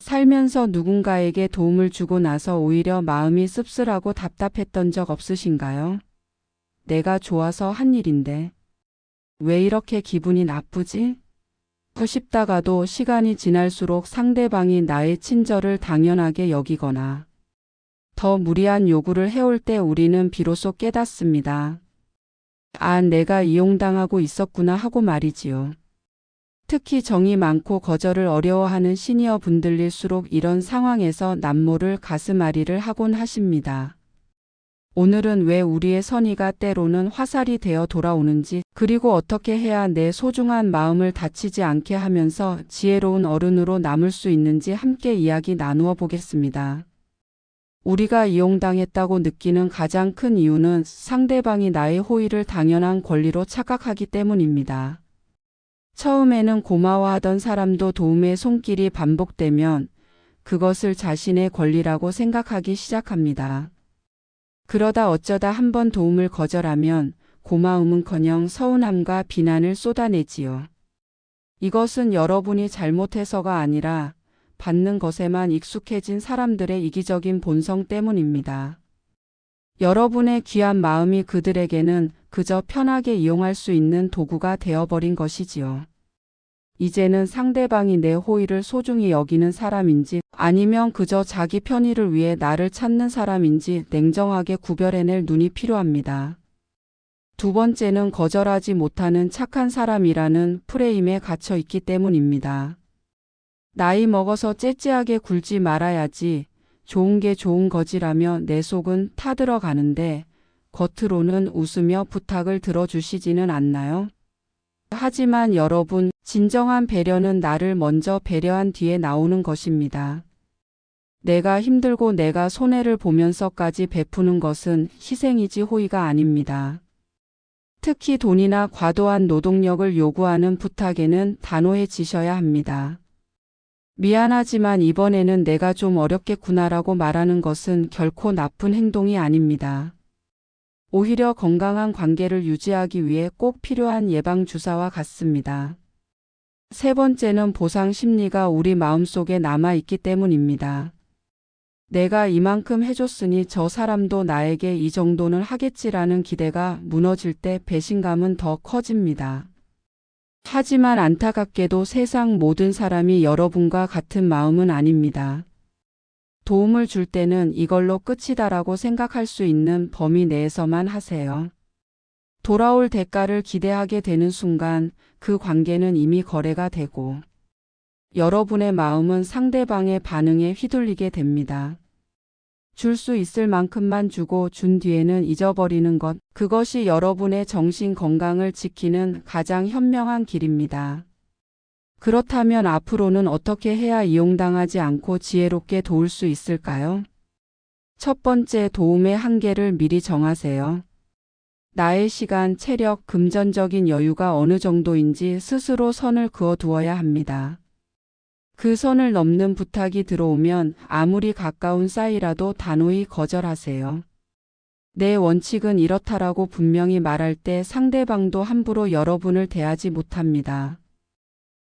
살면서 누군가에게 도움을 주고 나서 오히려 마음이 씁쓸하고 답답했던 적 없으신가요? 내가 좋아서 한 일인데 왜 이렇게 기분이 나쁘지? 하고 싶다가도 시간이 지날수록 상대방이 나의 친절을 당연하게 여기거나 더 무리한 요구를 해올 때 우리는 비로소 깨닫습니다. 아, 내가 이용당하고 있었구나 하고 말이지요. 특히 정이 많고 거절을 어려워하는 시니어 분들일수록 이런 상황에서 남모를 가슴앓이를 하곤 하십니다. 오늘은 왜 우리의 선의가 때로는 화살이 되어 돌아오는지, 그리고 어떻게 해야 내 소중한 마음을 다치지 않게 하면서 지혜로운 어른으로 남을 수 있는지 함께 이야기 나누어 보겠습니다. 우리가 이용당했다고 느끼는 가장 큰 이유는 상대방이 나의 호의를 당연한 권리로 착각하기 때문입니다. 처음에는 고마워하던 사람도 도움의 손길이 반복되면 그것을 자신의 권리라고 생각하기 시작합니다. 그러다 어쩌다 한 번 도움을 거절하면 고마움은커녕 서운함과 비난을 쏟아내지요. 이것은 여러분이 잘못해서가 아니라 받는 것에만 익숙해진 사람들의 이기적인 본성 때문입니다. 여러분의 귀한 마음이 그들에게는 그저 편하게 이용할 수 있는 도구가 되어버린 것이지요. 이제는 상대방이 내 호의를 소중히 여기는 사람인지 아니면 그저 자기 편의를 위해 나를 찾는 사람인지 냉정하게 구별해낼 눈이 필요합니다. 두 번째는 거절하지 못하는 착한 사람이라는 프레임에 갇혀 있기 때문입니다. 나이 먹어서 째째하게 굴지 말아야지, 좋은 게 좋은 거지라며 내 속은 타들어가는데 겉으로는 웃으며 부탁을 들어주시지는 않나요? 하지만 여러분, 진정한 배려는 나를 먼저 배려한 뒤에 나오는 것입니다. 내가 힘들고 내가 손해를 보면서까지 베푸는 것은 희생이지 호의가 아닙니다. 특히 돈이나 과도한 노동력을 요구하는 부탁에는 단호해지셔야 합니다. 미안하지만 이번에는 내가 좀 어렵겠구나라고 말하는 것은 결코 나쁜 행동이 아닙니다. 오히려 건강한 관계를 유지하기 위해 꼭 필요한 예방주사와 같습니다. 세 번째는 보상 심리가 우리 마음속에 남아있기 때문입니다. 내가 이만큼 해줬으니 저 사람도 나에게 이 정도는 하겠지라는 기대가 무너질 때 배신감은 더 커집니다. 하지만 안타깝게도 세상 모든 사람이 여러분과 같은 마음은 아닙니다. 도움을 줄 때는 이걸로 끝이다라고 생각할 수 있는 범위 내에서만 하세요. 돌아올 대가를 기대하게 되는 순간 그 관계는 이미 거래가 되고 여러분의 마음은 상대방의 반응에 휘둘리게 됩니다. 줄 수 있을 만큼만 주고 준 뒤에는 잊어버리는 것, 그것이 여러분의 정신 건강을 지키는 가장 현명한 길입니다. 그렇다면 앞으로는 어떻게 해야 이용당하지 않고 지혜롭게 도울 수 있을까요? 첫 번째, 도움의 한계를 미리 정하세요. 나의 시간, 체력, 금전적인 여유가 어느 정도인지 스스로 선을 그어두어야 합니다. 그 선을 넘는 부탁이 들어오면 아무리 가까운 싸이라도 단호히 거절하세요. 내 원칙은 이렇다라고 분명히 말할 때 상대방도 함부로 여러분을 대하지 못합니다.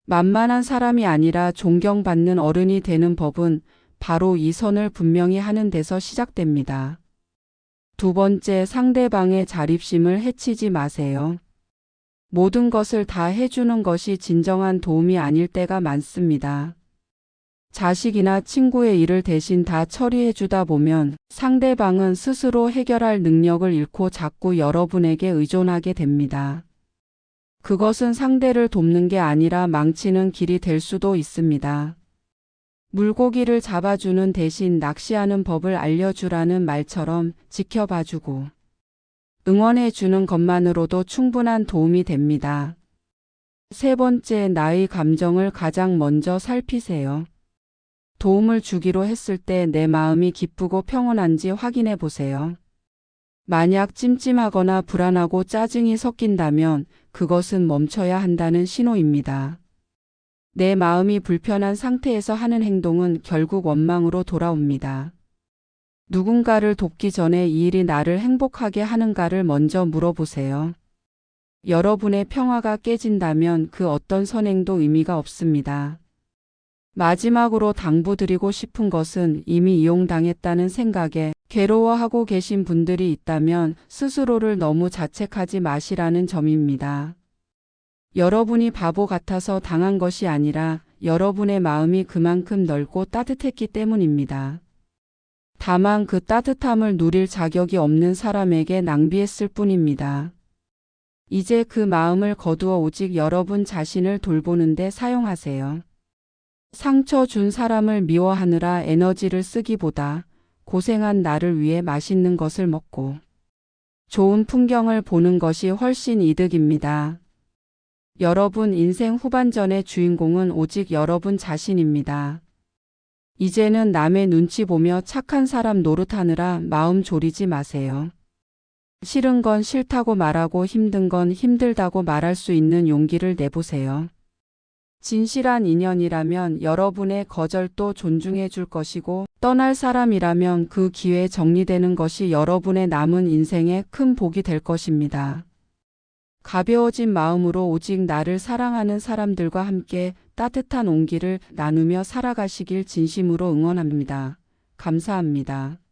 만만한 사람이 아니라 존경받는 어른이 되는 법은 바로 이 선을 분명히 하는 데서 시작됩니다. 두 번째, 상대방의 자립심을 해치지 마세요. 모든 것을 다 해주는 것이 진정한 도움이 아닐 때가 많습니다. 자식이나 친구의 일을 대신 다 처리해주다 보면 상대방은 스스로 해결할 능력을 잃고 자꾸 여러분에게 의존하게 됩니다. 그것은 상대를 돕는 게 아니라 망치는 길이 될 수도 있습니다. 물고기를 잡아주는 대신 낚시하는 법을 알려주라는 말처럼 지켜봐주고 응원해주는 것만으로도 충분한 도움이 됩니다. 세 번째, 나의 감정을 가장 먼저 살피세요. 도움을 주기로 했을 때 내 마음이 기쁘고 평온한지 확인해 보세요. 만약 찜찜하거나 불안하고 짜증이 섞인다면 그것은 멈춰야 한다는 신호입니다. 내 마음이 불편한 상태에서 하는 행동은 결국 원망으로 돌아옵니다. 누군가를 돕기 전에 이 일이 나를 행복하게 하는가를 먼저 물어보세요. 여러분의 평화가 깨진다면 그 어떤 선행도 의미가 없습니다. 마지막으로 당부드리고 싶은 것은 이미 이용당했다는 생각에 괴로워하고 계신 분들이 있다면 스스로를 너무 자책하지 마시라는 점입니다. 여러분이 바보 같아서 당한 것이 아니라 여러분의 마음이 그만큼 넓고 따뜻했기 때문입니다. 다만 그 따뜻함을 누릴 자격이 없는 사람에게 낭비했을 뿐입니다. 이제 그 마음을 거두어 오직 여러분 자신을 돌보는 데 사용하세요. 상처 준 사람을 미워하느라 에너지를 쓰기보다 고생한 나를 위해 맛있는 것을 먹고 좋은 풍경을 보는 것이 훨씬 이득입니다. 여러분 인생 후반전의 주인공은 오직 여러분 자신입니다. 이제는 남의 눈치 보며 착한 사람 노릇하느라 마음 졸이지 마세요. 싫은 건 싫다고 말하고 힘든 건 힘들다고 말할 수 있는 용기를 내보세요. 진실한 인연이라면 여러분의 거절도 존중해 줄 것이고 떠날 사람이라면 그 기회 정리되는 것이 여러분의 남은 인생에 큰 복이 될 것입니다. 가벼워진 마음으로 오직 나를 사랑하는 사람들과 함께 따뜻한 온기를 나누며 살아가시길 진심으로 응원합니다. 감사합니다.